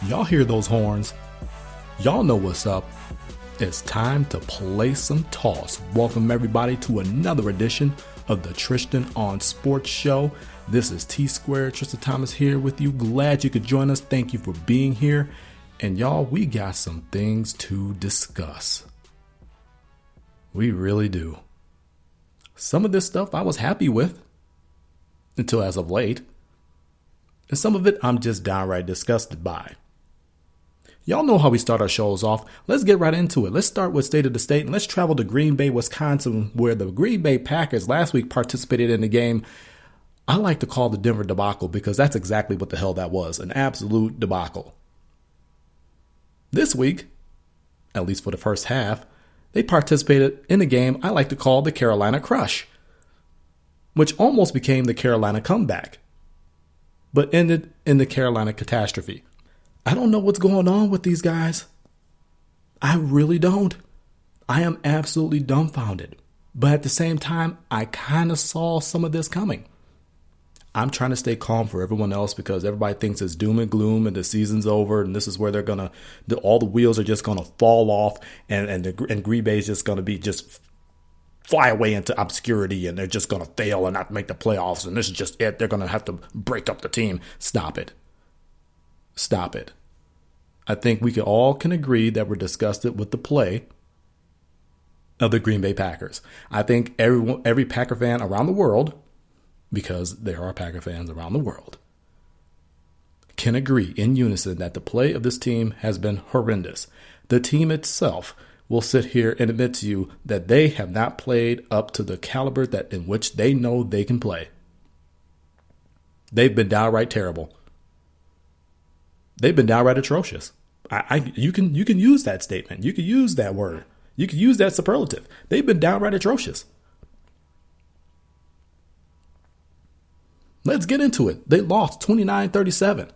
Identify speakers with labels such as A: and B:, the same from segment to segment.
A: Y'all hear those horns? Y'all know what's up. It's time to play some toss. Welcome everybody to another edition of the Tristain on Sports Show. This is T Squared. Tristan Thomas here with you. Glad you could join us. Thank you for being here. And y'all, we got some things to discuss. We really do. Some of this stuff I was happy with until as of late. And some of it I'm just downright disgusted by. Y'all know how we start our shows off. Let's get right into it. Let's start with State of the State and let's travel to Green Bay, Wisconsin, where the Green Bay Packers last week participated in the game I like to call the Denver debacle because that's exactly what the hell that was, an absolute debacle. This week, at least for the first half, they participated in a game I like to call the Carolina Crush, which almost became the Carolina comeback, but ended in the Carolina catastrophe. I don't know what's going on with these guys. I really don't. I am absolutely dumbfounded. But at the same time, I kind of saw some of this coming. I'm trying to stay calm for everyone else because everybody thinks it's doom and gloom and the season's over and this is where they're going to, all the wheels are just going to fall off and Green Bay is just going to be just fly away into obscurity and they're just going to fail and not make the playoffs and this is just it. They're going to have to break up the team. Stop it. Stop it. I think we all can agree that we're disgusted with the play of the Green Bay Packers. I think every Packer fan around the world, because there are Packer fans around the world, can agree in unison that the play of this team has been horrendous. The team itself will sit here and admit to you that they have not played up to the caliber that in which they know they can play. They've been downright terrible. They've been downright atrocious. You can use that statement. You can use that word. You can use that superlative. They've been downright atrocious. Let's get into it. They lost 29-37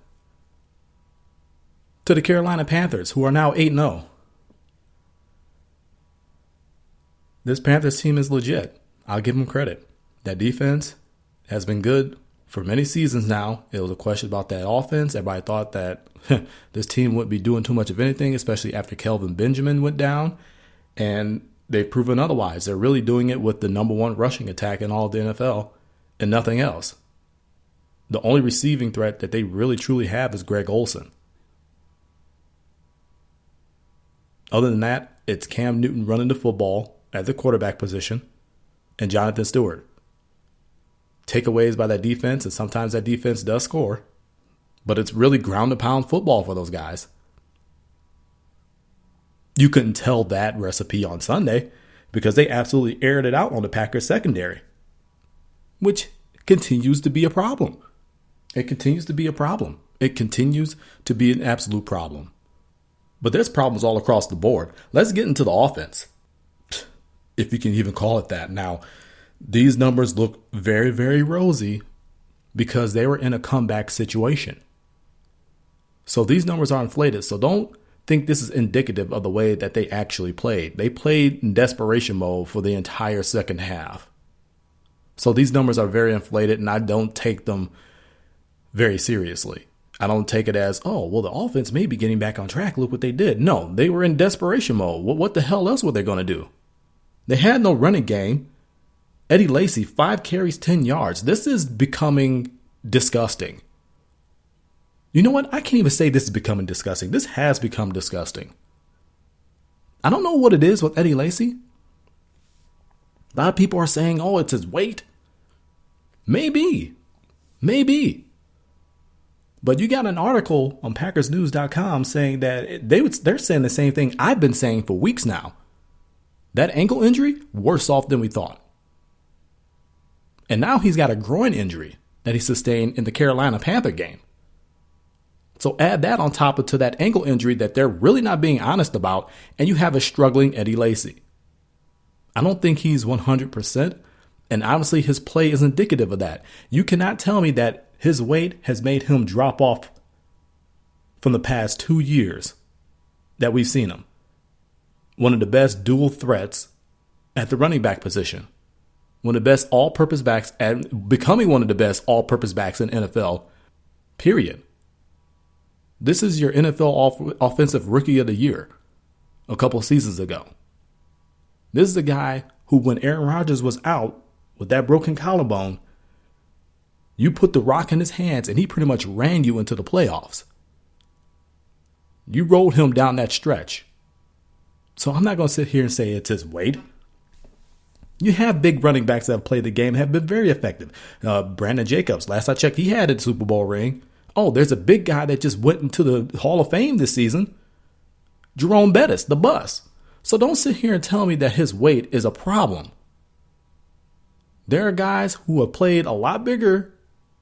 A: to the Carolina Panthers, who are now 8-0. This Panthers team is legit. I'll give them credit. That defense has been good for many seasons now. It was a question about that offense. Everybody thought that this team wouldn't be doing too much of anything, especially after Kelvin Benjamin went down. And they've proven otherwise. They're really doing it with the number one rushing attack in all of the NFL and nothing else. The only receiving threat that they really truly have is Greg Olsen. Other than that, it's Cam Newton running the football at the quarterback position and Jonathan Stewart. Takeaways by that defense, and sometimes that defense does score, but it's really ground and pound football for those guys. You couldn't tell that recipe on Sunday because they absolutely aired it out on the Packers secondary, which continues to be a problem. It continues to be a problem. It continues to be an absolute problem. But there's problems all across the board. Let's get into the offense, if you can even call it that. Now, these numbers look very, very rosy because they were in a comeback situation. So these numbers are inflated. So don't think this is indicative of the way that they actually played. They played in desperation mode for the entire second half. So these numbers are very inflated, and I don't take them very seriously. I don't take it as, oh, well, the offense may be getting back on track. Look what they did. No, they were in desperation mode. What the hell else were they going to do? They had no running game. Eddie Lacy, 5 carries, 10 yards. This is becoming disgusting. You know what? I can't even say this is becoming disgusting. This has become disgusting. I don't know what it is with Eddie Lacy. A lot of people are saying, oh, it's his weight. Maybe. But you got an article on PackersNews.com saying that they're saying the same thing I've been saying for weeks now. That ankle injury, worse off than we thought. And now he's got a groin injury that he sustained in the Carolina Panther game. So add that on top of to that ankle injury that they're really not being honest about, and you have a struggling Eddie Lacy. I don't think he's 100%, and honestly, his play is indicative of that. You cannot tell me that his weight has made him drop off from the past 2 years that we've seen him. One of the best dual threats at the running back position. One of the best all-purpose backs and becoming one of the best all-purpose backs in NFL, period. This is your NFL offensive rookie of the year a couple seasons ago. This is a guy who, when Aaron Rodgers was out with that broken collarbone, you put the rock in his hands and he pretty much ran you into the playoffs. You rolled him down that stretch. So I'm not going to sit here and say it's his weight. You have big running backs that have played the game and have been very effective. Brandon Jacobs, last I checked, he had a Super Bowl ring. Oh, there's a big guy that just went into the Hall of Fame this season. Jerome Bettis, the bus. So don't sit here and tell me that his weight is a problem. There are guys who have played a lot bigger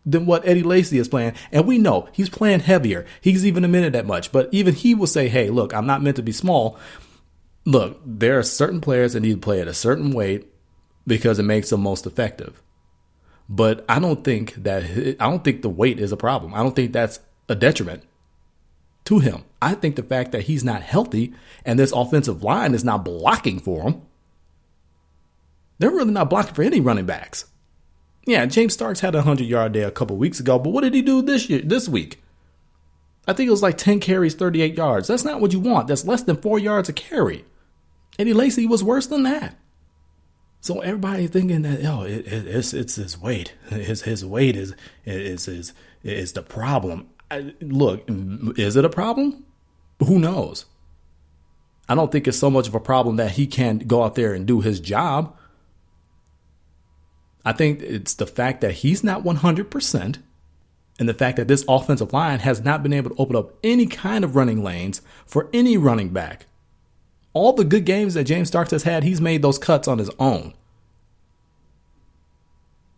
A: than what Eddie Lacy is playing. And we know he's playing heavier. He's even admitted that much. But even he will say, hey, look, I'm not meant to be small. Look, there are certain players that need to play at a certain weight because it makes them most effective. But I don't think the weight is a problem. I don't think that's a detriment to him. I think the fact that he's not healthy and this offensive line is not blocking for him. They're really not blocking for any running backs. Yeah, James Starks had a 100-yard day a couple weeks ago, but what did he do this week? I think it was like 10 carries, 38 yards. That's not what you want. That's less than 4 yards a carry. Eddie Lacy was worse than that. So everybody thinking that it's his weight. His weight is the problem. Look, is it a problem? Who knows? I don't think it's so much of a problem that he can't go out there and do his job. I think it's the fact that he's not 100% and the fact that this offensive line has not been able to open up any kind of running lanes for any running back. All the good games that James Starks has had, he's made those cuts on his own.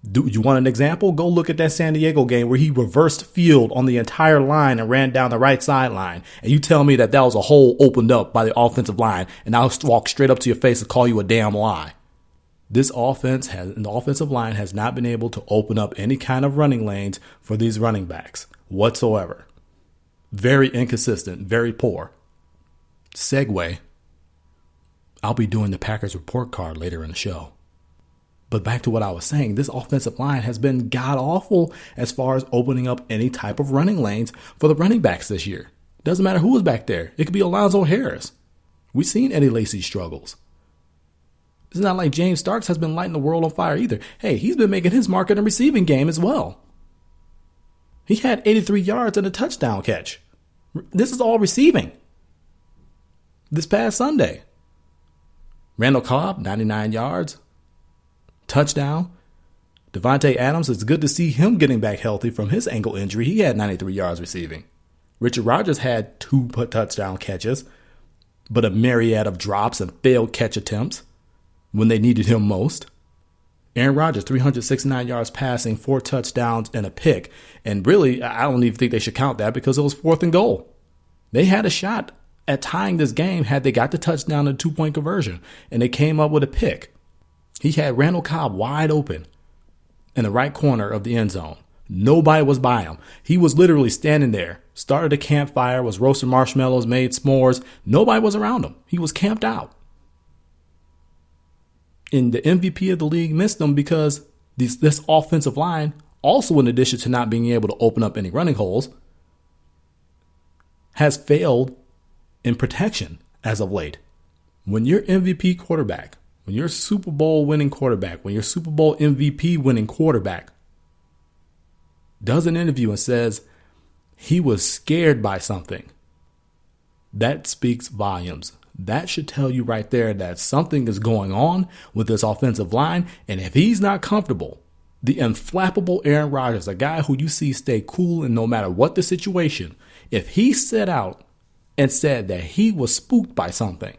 A: Do you want an example? Go look at that San Diego game where he reversed field on the entire line and ran down the right sideline. And you tell me that was a hole opened up by the offensive line, and I'll walk straight up to your face and call you a damn lie. The offensive line has not been able to open up any kind of running lanes for these running backs whatsoever. Very inconsistent, very poor. Segue. I'll be doing the Packers report card later in the show. But back to what I was saying, this offensive line has been god-awful as far as opening up any type of running lanes for the running backs this year. Doesn't matter who is back there. It could be Alonzo Harris. We've seen Eddie Lacy's struggles. It's not like James Starks has been lighting the world on fire either. Hey, he's been making his mark in the receiving game as well. He had 83 yards and a touchdown catch. This is all receiving. This past Sunday. Randall Cobb, 99 yards. Touchdown. Devontae Adams, it's good to see him getting back healthy from his ankle injury. He had 93 yards receiving. Richard Rodgers had 2 touchdown catches, but a myriad of drops and failed catch attempts when they needed him most. Aaron Rodgers, 369 yards passing, 4 touchdowns, and a pick. And really, I don't even think they should count that because it was 4th and goal. They had a shot at tying this game had they got the touchdown and 2-point conversion, and they came up with a pick. He had Randall Cobb wide open in the right corner of the end zone. Nobody was by him. He was literally standing there, started a campfire, was roasting marshmallows, made s'mores. Nobody was around him. He was camped out. And the MVP of the league missed him because this offensive line, also in addition to not being able to open up any running holes, has failed in protection as of late. When your MVP quarterback, when you're Super Bowl winning quarterback, when your Super Bowl MVP winning quarterback does an interview and says he was scared by something, that speaks volumes. That should tell you right there that something is going on with this offensive line. And if he's not comfortable, the inflappable Aaron Rodgers, a guy who you see stay cool and no matter what the situation, if he set out and said that he was spooked by something,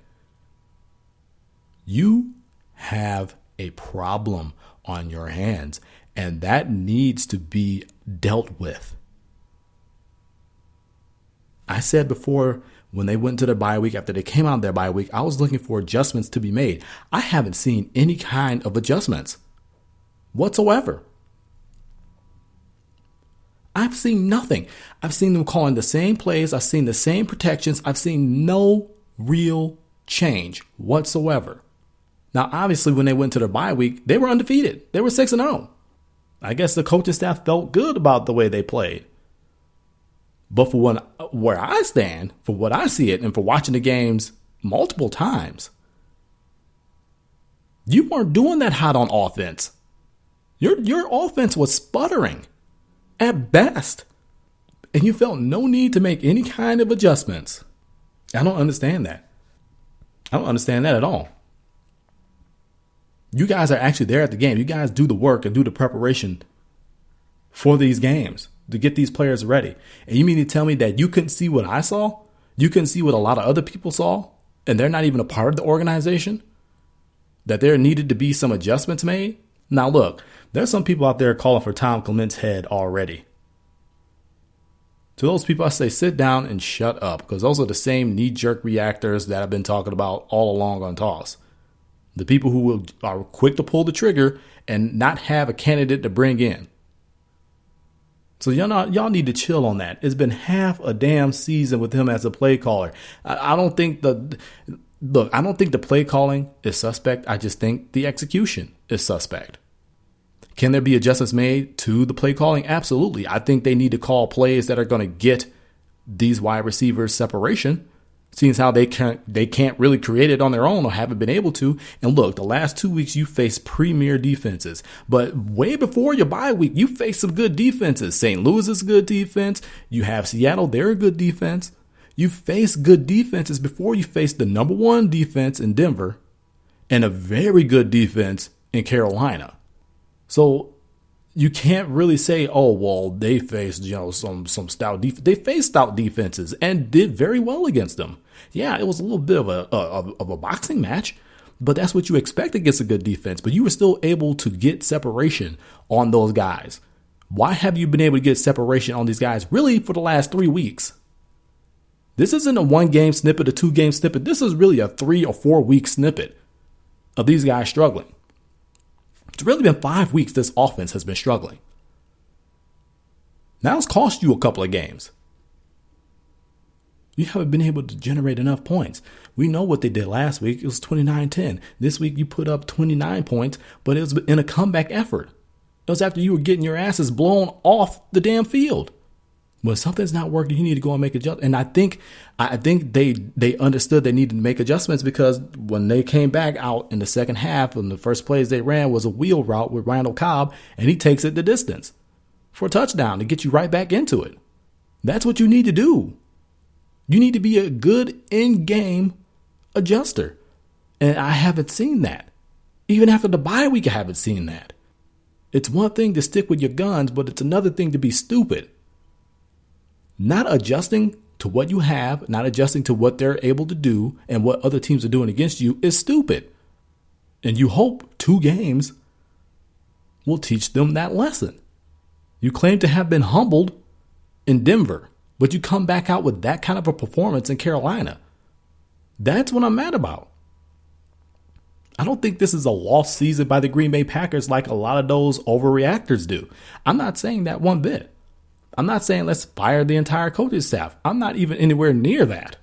A: you have a problem on your hands, and that needs to be dealt with. I said before, when they went to their bye week, after they came out of their bye week, I was looking for adjustments to be made. I haven't seen any kind of adjustments whatsoever. I've seen nothing. I've seen them calling the same plays. I've seen the same protections. I've seen no real change whatsoever. Now, obviously, when they went to their bye week, they were undefeated. They were 6-0. I guess the coaching staff felt good about the way they played. But for where I stand, for what I see it, and for watching the games multiple times, you weren't doing that hot on offense. Your offense was sputtering at best. And you felt no need to make any kind of adjustments. I don't understand that. I don't understand that at all. You guys are actually there at the game. You guys do the work and do the preparation for these games to get these players ready. And you mean to tell me that you couldn't see what I saw? You couldn't see what a lot of other people saw? And they're not even a part of the organization? That there needed to be some adjustments made? Now look, there's some people out there calling for Tom Clement's head already. To those people, I say sit down and shut up, because those are the same knee-jerk reactors that I've been talking about all along on Toss. The people who are quick to pull the trigger and not have a candidate to bring in. So y'all need to chill on that. It's been half a damn season with him as a play caller. I don't think the play calling is suspect. I just think the execution is suspect. Can there be adjustments made to the play calling? Absolutely. I think they need to call plays that are going to get these wide receivers separation, seeing as how they can't really create it on their own or haven't been able to. And look, the last 2 weeks you faced premier defenses, but way before your bye week, you faced some good defenses. St. Louis is a good defense. You have Seattle. They're a good defense. You faced good defenses before you faced the number one defense in Denver and a very good defense in Carolina. So you can't really say, oh, well, they faced, some stout defense. They faced stout defenses and did very well against them. Yeah, it was a little bit of a boxing match, but that's what you expect against a good defense. But you were still able to get separation on those guys. Why have you been able to get separation on these guys really for the last 3 weeks? This isn't a 1-game snippet, a 2-game snippet. This is really a 3 or 4 week snippet of these guys struggling. It's really been 5 weeks this offense has been struggling. Now it's cost you a couple of games. You haven't been able to generate enough points. We know what they did last week. It was 29-10. This week you put up 29 points, but it was in a comeback effort. It was after you were getting your asses blown off the damn field. When something's not working, you need to go and make adjustments. And I think they understood they needed to make adjustments, because when they came back out in the second half, and the first plays they ran was a wheel route with Randall Cobb, and he takes it the distance for a touchdown to get you right back into it. That's what you need to do. You need to be a good in-game adjuster. And I haven't seen that. Even after the bye week, I haven't seen that. It's one thing to stick with your guns, but it's another thing to be stupid. Not adjusting to what you have, not adjusting to what they're able to do and what other teams are doing against you is stupid. And you hope 2 games will teach them that lesson. You claim to have been humbled in Denver, but you come back out with that kind of a performance in Carolina. That's what I'm mad about. I don't think this is a lost season by the Green Bay Packers like a lot of those overreactors do. I'm not saying that one bit. I'm not saying let's fire the entire coaching staff. I'm not even anywhere near that.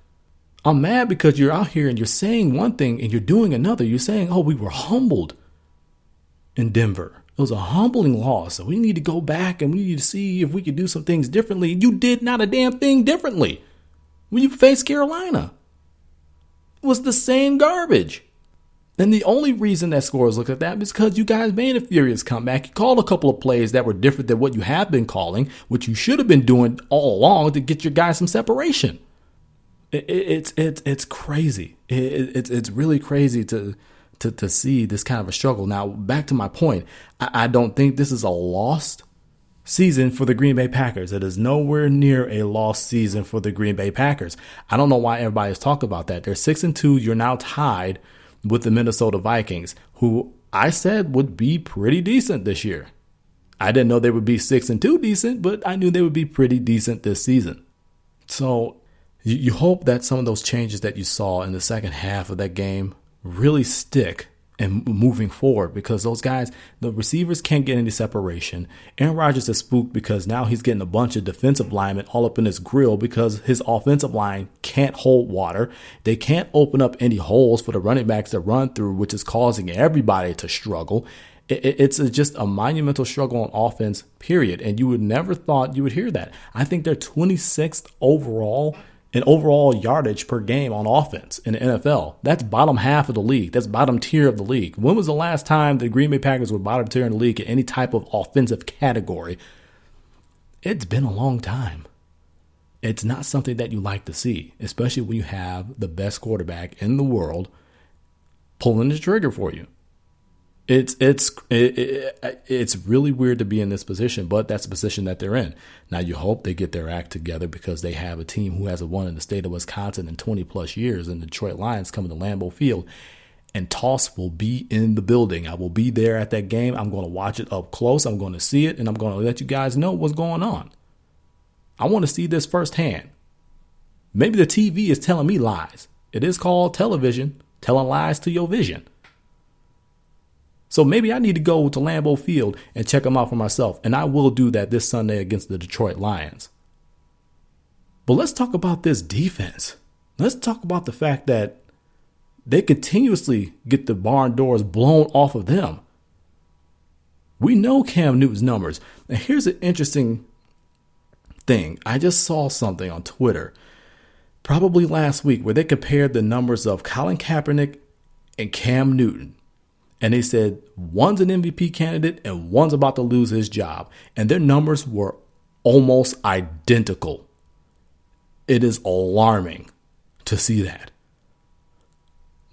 A: I'm mad because you're out here and you're saying one thing and you're doing another. You're saying, oh, we were humbled in Denver. It was a humbling loss. So we need to go back and we need to see if we could do some things differently. You did not a damn thing differently when you faced Carolina. It was the same garbage. And the only reason that scores look at that is because you guys made a furious comeback. You called a couple of plays that were different than what you have been calling, which you should have been doing all along to get your guys some separation. It's crazy. It's really crazy to see this kind of a struggle. Now, back to my point, I don't think this is a lost season for the Green Bay Packers. It is nowhere near a lost season for the Green Bay Packers. I don't know why everybody's talking about that. They're 6-2. You're now tied with the Minnesota Vikings, who I said would be pretty decent this year. I didn't know they would be 6-2 decent, but I knew they would be pretty decent this season. So you hope that some of those changes that you saw in the second half of that game really stick and moving forward, because those guys, the receivers can't get any separation. Aaron Rodgers is spooked because now he's getting a bunch of defensive linemen all up in his grill because his offensive line can't hold water. They can't open up any holes for the running backs to run through, which is causing everybody to struggle. It's just a monumental struggle on offense, period. And you would never thought you would hear that. I think they're 26th overall in overall yardage per game on offense in the NFL. That's bottom half of the league. That's bottom tier of the league. When was the last time the Green Bay Packers were bottom tier in the league in any type of offensive category? It's been a long time. It's not something that you like to see, especially when you have the best quarterback in the world pulling the trigger for you. It's really weird to be in this position, but that's the position that they're in. Now you hope they get their act together because they have a team who hasn't won in the state of Wisconsin in 20 plus years, and the Detroit Lions coming to Lambeau Field, and Toss will be in the building. I will be there at that game. I'm going to watch it up close. I'm going to see it, and I'm going to let you guys know what's going on. I want to see this firsthand. Maybe the TV is telling me lies. It is called television, telling lies to your vision. So maybe I need to go to Lambeau Field and check them out for myself. And I will do that this Sunday against the Detroit Lions. But let's talk about this defense. Let's talk about the fact that they continuously get the barn doors blown off of them. We know Cam Newton's numbers. And here's an interesting thing. I just saw something on Twitter, probably last week, where they compared the numbers of Colin Kaepernick and Cam Newton. And they said one's an MVP candidate and one's about to lose his job. And their numbers were almost identical. It is alarming to see that.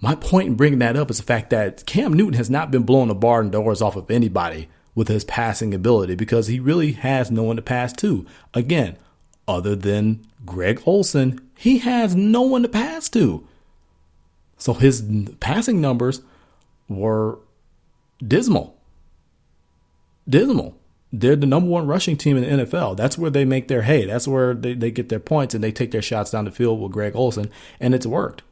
A: My point in bringing that up is the fact that Cam Newton has not been blowing the barn doors off of anybody with his passing ability because he really has no one to pass to. Again, other than Greg Olsen, he has no one to pass to. So his passing numbers were dismal. They're the number one rushing team in the NFL. That's where they make their hay. That's where they get their points and they take their shots down the field with Greg Olsen, and it's worked.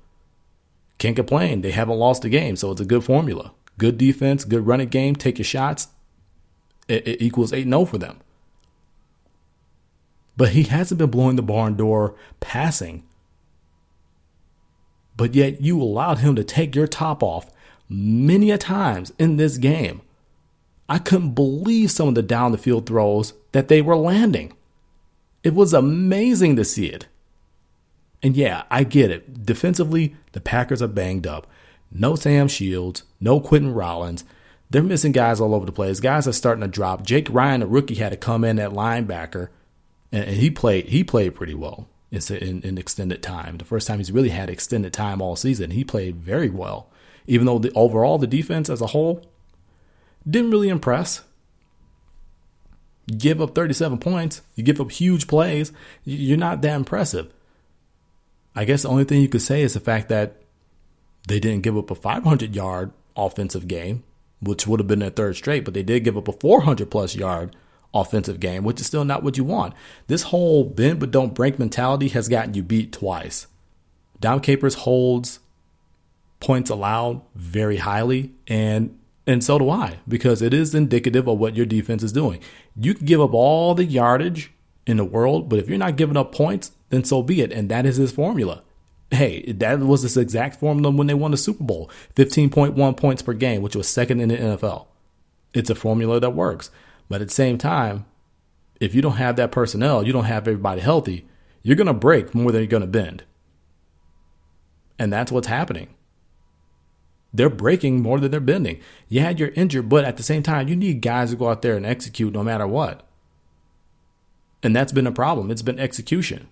A: Can't complain. They haven't lost a game, so it's a good formula. Good defense, good running game, take your shots. It equals 8-0 for them. But he hasn't been blowing the barn door passing. But yet you allowed him to take your top off many a times in this game. I couldn't believe some of the down the field throws that they were landing. It was amazing to see it. And yeah, I get it. Defensively, the Packers are banged up. No Sam Shields, no Quentin Rollins. They're missing guys all over the place. Guys are starting to drop. Jake Ryan, the rookie, had to come in at linebacker, and he played pretty well in extended time. The first time he's really had extended time all season. He played very well. Even though overall the defense as a whole didn't really impress. You give up 37 points. You give up huge plays. You're not that impressive. I guess the only thing you could say is the fact that they didn't give up a 500-yard offensive game, which would have been their third straight, but they did give up a 400-plus yard offensive game, which is still not what you want. This whole bend but don't break mentality has gotten you beat twice. Dom Capers holds points allowed very highly, and so do I, because it is indicative of what your defense is doing. You can give up all the yardage in the world, but if you're not giving up points, then so be it, and that is his formula. Hey, that was his exact formula when they won the Super Bowl, 15.1 points per game, which was second in the NFL. It's a formula that works, but at the same time, if you don't have that personnel, you don't have everybody healthy, you're going to break more than you're going to bend. And that's what's happening. They're breaking more than they're bending. Yeah, you're injured, but at the same time, you need guys to go out there and execute no matter what. And that's been a problem. It's been execution.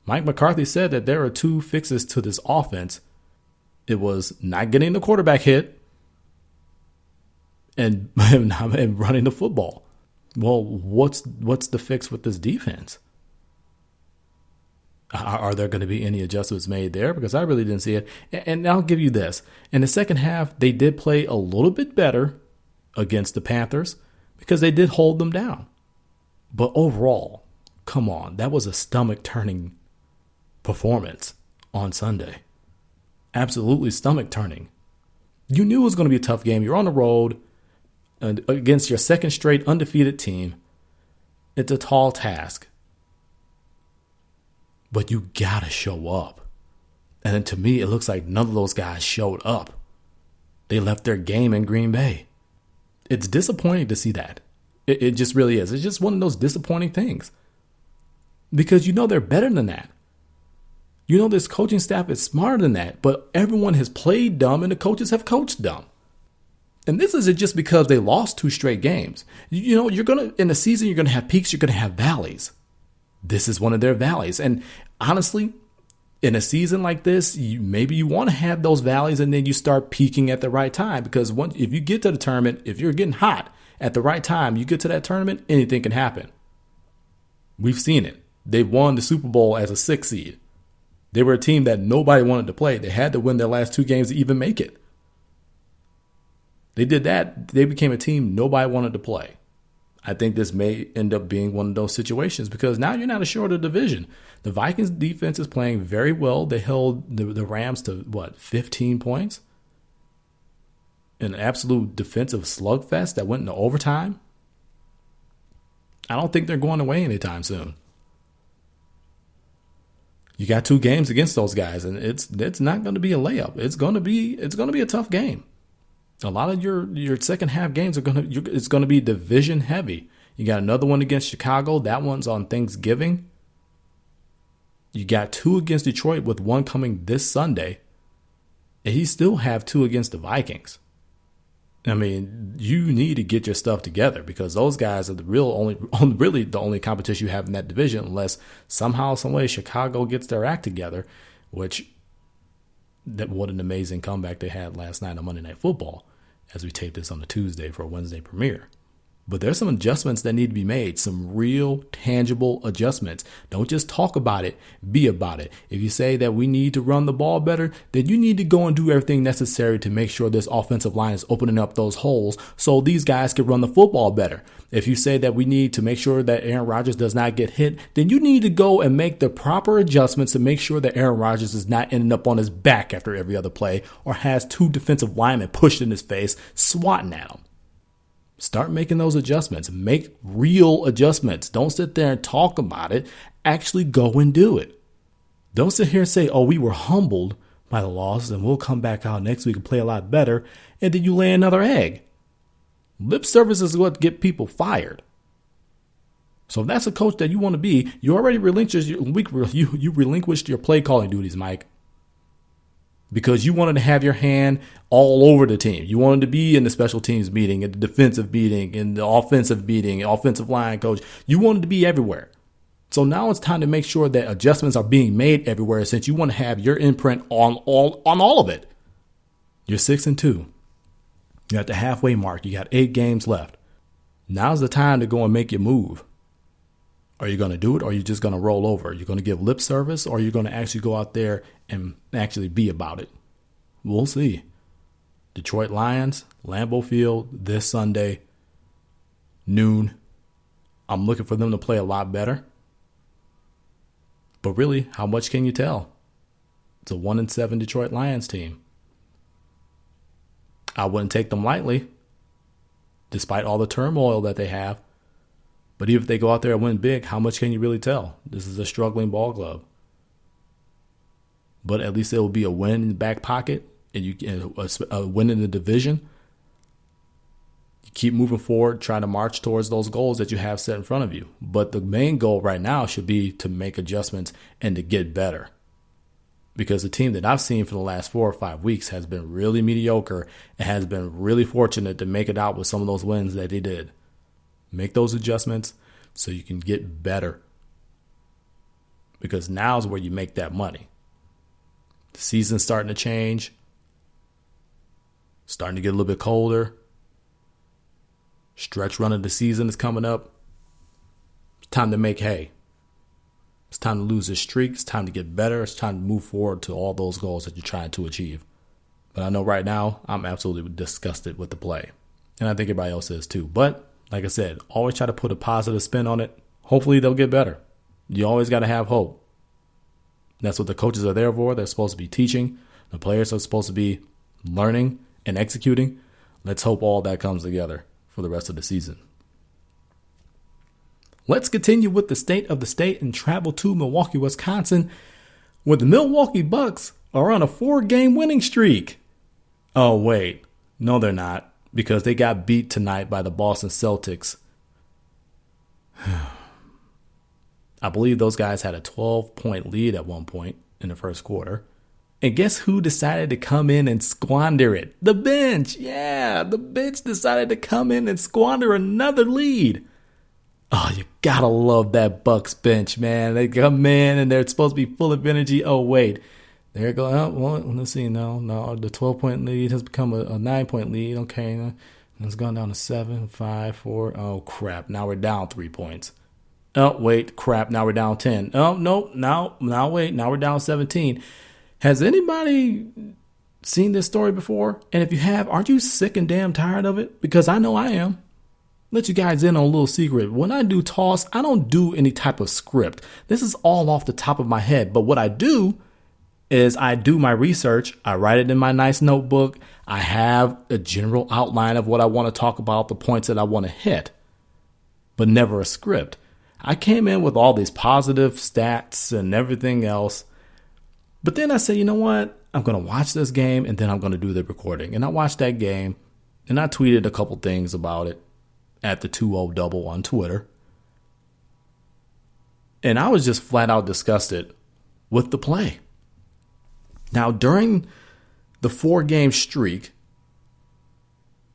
A: Mike McCarthy said that there are two fixes to this offense. It was not getting the quarterback hit and running the football. Well, what's the fix with this defense? Are there going to be any adjustments made there? Because I really didn't see it. And I'll give you this. In the second half, they did play a little bit better against the Panthers because they did hold them down. But overall, come on, that was a stomach-turning performance on Sunday. Absolutely stomach-turning. You knew it was going to be a tough game. You're on the road against your second straight undefeated team. It's a tall task. But you got to show up. And to me, it looks like none of those guys showed up. They left their game in Green Bay. It's disappointing to see that. It just really is. It's just one of those disappointing things. Because you know they're better than that. You know this coaching staff is smarter than that, but everyone has played dumb and the coaches have coached dumb. And this isn't just because they lost 2 straight games. You know, in a season, you're going to have peaks, you're going to have valleys. This is one of their valleys. And honestly, in a season like this, maybe you want to have those valleys and then you start peaking at the right time. Because if you get to the tournament, if you're getting hot at the right time, you get to that tournament, anything can happen. We've seen it. They won the Super Bowl as a 6th seed. They were a team that nobody wanted to play. They had to win their last 2 games to even make it. They did that. They became a team nobody wanted to play. I think this may end up being one of those situations because now you're not assured of the division. The Vikings defense is playing very well. They held the Rams to, 15 points? An absolute defensive slugfest that went into overtime. I don't think they're going away anytime soon. You got 2 games against those guys, and it's not going to be a layup. It's going to be a tough game. A lot of your second half games it's going to be division heavy. You got another one against Chicago. That one's on Thanksgiving. You got 2 against Detroit with one coming this Sunday. And you still have 2 against the Vikings. I mean, you need to get your stuff together because those guys are really the only competition you have in that division unless somehow, some way Chicago gets their act together, what an amazing comeback they had last night on Monday Night Football as we tape this on a Tuesday for a Wednesday premiere. But there's some adjustments that need to be made, some real tangible adjustments. Don't just talk about it, be about it. If you say that we need to run the ball better, then you need to go and do everything necessary to make sure this offensive line is opening up those holes so these guys can run the football better. If you say that we need to make sure that Aaron Rodgers does not get hit, then you need to go and make the proper adjustments to make sure that Aaron Rodgers is not ending up on his back after every other play or has 2 defensive linemen pushed in his face, swatting at him. Start making those adjustments. Make real adjustments. Don't sit there and talk about it. Actually go and do it. Don't sit here and say, we were humbled by the loss and we'll come back out next week and play a lot better. And then you lay another egg. Lip service is what get people fired. So if that's a coach that you want to be, you already relinquished your play calling duties, Mike. Because you wanted to have your hand all over the team. You wanted to be in the special teams meeting, in the defensive meeting, in the offensive meeting, offensive line coach. You wanted to be everywhere. So now it's time to make sure that adjustments are being made everywhere since you want to have your imprint on all of it. You're 6-2. You're at the halfway mark. You got 8 games left. Now's the time to go and make your move. Are you going to do it or are you just going to roll over? Are you going to give lip service or are you going to actually go out there and actually be about it? We'll see. Detroit Lions, Lambeau Field, this Sunday, noon. I'm looking for them to play a lot better. But really, how much can you tell? It's a 1-7 Detroit Lions team. I wouldn't take them lightly, despite all the turmoil that they have. But even if they go out there and win big, how much can you really tell? This is a struggling ball club. But at least it will be a win in the back pocket and a win in the division. You keep moving forward, trying to march towards those goals that you have set in front of you. But the main goal right now should be to make adjustments and to get better. Because the team that I've seen for the last 4 or 5 weeks has been really mediocre and has been really fortunate to make it out with some of those wins that they did. Make those adjustments so you can get better. Because now's where you make that money. The season's starting to change. Starting to get a little bit colder. Stretch run of the season is coming up. It's time to make hay. It's time to lose this streak. It's time to get better. It's time to move forward to all those goals that you're trying to achieve. But I know right now I'm absolutely disgusted with the play. And I think everybody else is too. But like I said, always try to put a positive spin on it. Hopefully they'll get better. You always got to have hope. That's what the coaches are there for. They're supposed to be teaching. The players are supposed to be learning and executing. Let's hope all that comes together for the rest of the season. Let's continue with the state of the state and travel to Milwaukee, Wisconsin, where the Milwaukee Bucks are on a 4-game winning streak. Oh, wait. No, they're not, because they got beat tonight by the Boston Celtics. I believe those guys had a 12-point lead at one point in the first quarter. And guess who decided to come in and squander it? The bench. Yeah, the bench decided to come in and squander another lead. Oh, you gotta love that Bucks bench, man. They come in and they're supposed to be full of energy. Oh, wait. They're going, oh, well, let's see. No, the 12-point lead has become a 9-point lead. Okay, it's gone down to 7, 5, 4. Oh, crap. Now we're down 3 points. Oh, wait, crap. Now we're down 10. Oh, no, now wait. Now we're down 17. Has anybody seen this story before? And if you have, aren't you sick and damn tired of it? Because I know I am. Let you guys in on a little secret. When I do toss, I don't do any type of script. This is all off the top of my head. But what I do is I do my research. I write it in my nice notebook. I have a general outline of what I want to talk about, the points that I want to hit, but never a script. I came in with all these positive stats and everything else. But then I said, you know what? I'm going to watch this game and then I'm going to do the recording. And I watched that game and I tweeted a couple things about it at the 2-0 double on Twitter. And I was just flat out disgusted with the play. Now, during the 4-game streak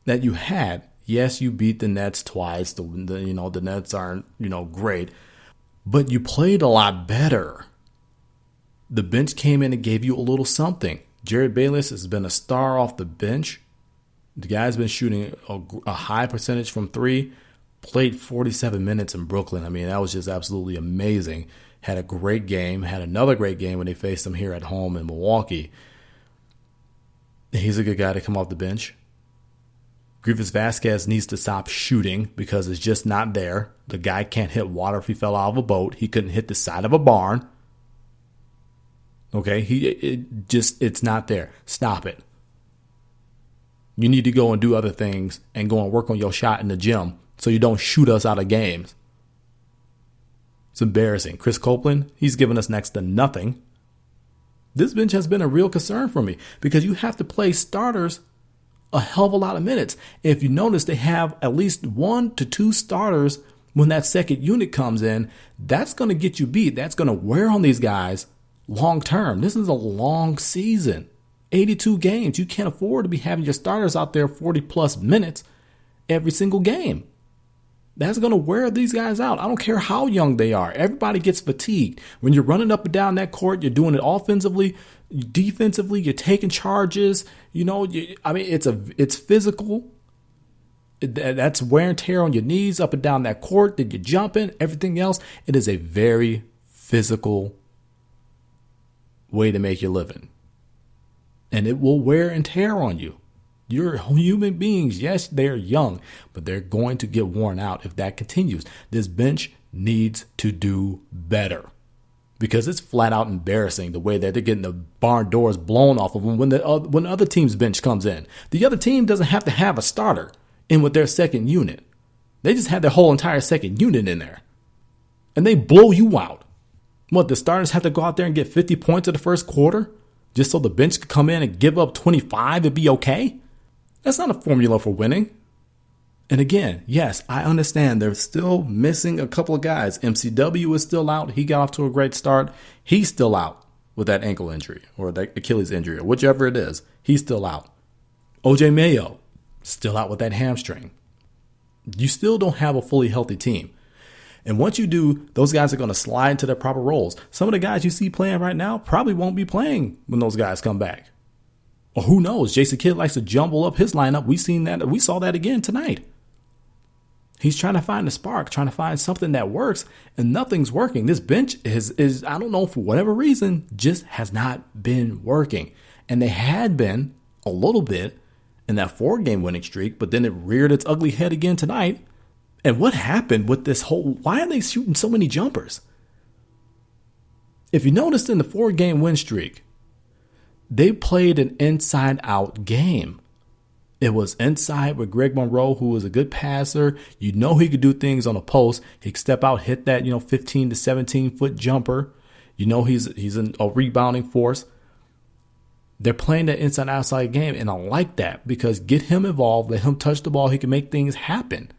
A: that you had, yes, you beat the Nets twice. The Nets aren't, great, but you played a lot better. The bench came in and gave you a little something. Jared Bayless has been a star off the bench. The guy's been shooting a high percentage from 3, played 47 minutes in Brooklyn. I mean, that was just absolutely amazing. Had a great game, had another great game when they faced him here at home in Milwaukee. He's a good guy to come off the bench. Griffiths-Vasquez needs to stop shooting because it's just not there. The guy can't hit water if he fell out of a boat. He couldn't hit the side of a barn. Okay, it's not there. Stop it. You need to go and do other things and go and work on your shot in the gym so you don't shoot us out of games. It's embarrassing. Chris Copeland, he's given us next to nothing. This bench has been a real concern for me because you have to play starters a hell of a lot of minutes. If you notice, they have at least 1 to 2 starters when that second unit comes in. That's going to get you beat. That's going to wear on these guys long term. This is a long season. 82 games. You can't afford to be having your starters out there 40 plus minutes every single game. That's going to wear these guys out. I don't care how young they are. Everybody gets fatigued. When you're running up and down that court, you're doing it offensively, defensively, you're taking charges. It's physical. That's wear and tear on your knees up and down that court. Then you're jumping, everything else. It is a very physical way to make your living. And it will wear and tear on you. You're human beings. Yes, they're young, but they're going to get worn out if that continues. This bench needs to do better because it's flat out embarrassing the way that they're getting the barn doors blown off of them when the other team's bench comes in. The other team doesn't have to have a starter in with their second unit. They just have their whole entire second unit in there, and they blow you out. What, the starters have to go out there and get 50 points in the first quarter just so the bench could come in and give up 25 and be okay? That's not a formula for winning. And again, yes, I understand they're still missing a couple of guys. MCW is still out. He got off to a great start. He's still out with that ankle injury or that Achilles injury or whichever it is. He's still out. OJ Mayo, still out with that hamstring. You still don't have a fully healthy team. And once you do, those guys are going to slide into their proper roles. Some of the guys you see playing right now probably won't be playing when those guys come back. Or who knows? Jason Kidd likes to jumble up his lineup. We saw that again tonight. He's trying to find a spark, trying to find something that works, and nothing's working. This bench is I don't know, for whatever reason, just has not been working. And they had been a little bit in that 4-game winning streak, but then it reared its ugly head again tonight. And what happened with this why are they shooting so many jumpers? If you noticed in the 4-game win streak, they played an inside-out game. It was inside with Greg Monroe, who was a good passer. You know he could do things on a post. He could step out, hit that 15 to 17-foot jumper. You know he's a rebounding force. They're playing that inside-outside game, and I like that because get him involved, let him touch the ball, he can make things happen.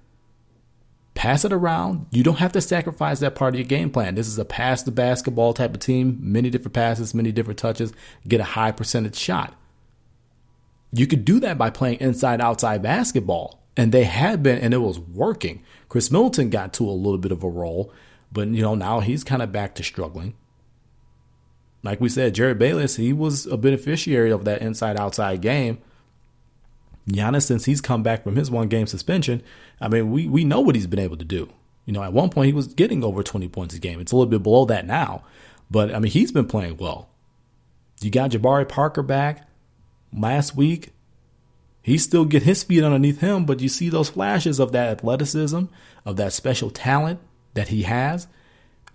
A: Pass it around. You don't have to sacrifice that part of your game plan. This is a pass the basketball type of team. Many different passes, many different touches, get a high percentage shot. You could do that by playing inside-outside basketball. And they had been, and it was working. Chris Middleton got to a little bit of a role, but now he's kind of back to struggling. Like we said, Jerry Bayless, he was a beneficiary of that inside-outside game. Giannis, since he's come back from his one-game suspension, we know what he's been able to do. At one point he was getting over 20 points a game. It's a little bit below that now, but he's been playing well. You got Jabari Parker back last week. He still get his feet underneath him, but you see those flashes of that athleticism, of that special talent that he has.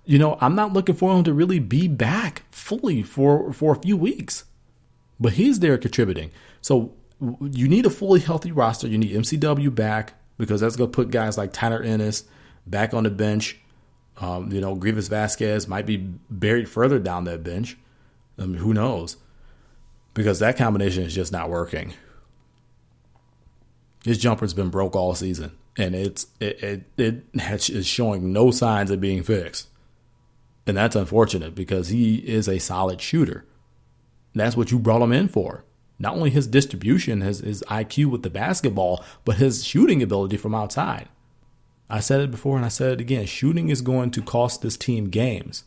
A: I'm not looking for him to really be back fully for a few weeks, but he's there contributing. So you need a fully healthy roster. You need MCW back because that's going to put guys like Tyler Ennis back on the bench. Grievous Vasquez might be buried further down that bench. Who knows? Because that combination is just not working. His jumper's been broke all season, and it is showing no signs of being fixed. And that's unfortunate because he is a solid shooter. That's what you brought him in for. Not only his distribution, his IQ with the basketball, but his shooting ability from outside. I said it before and I said it again. Shooting is going to cost this team games.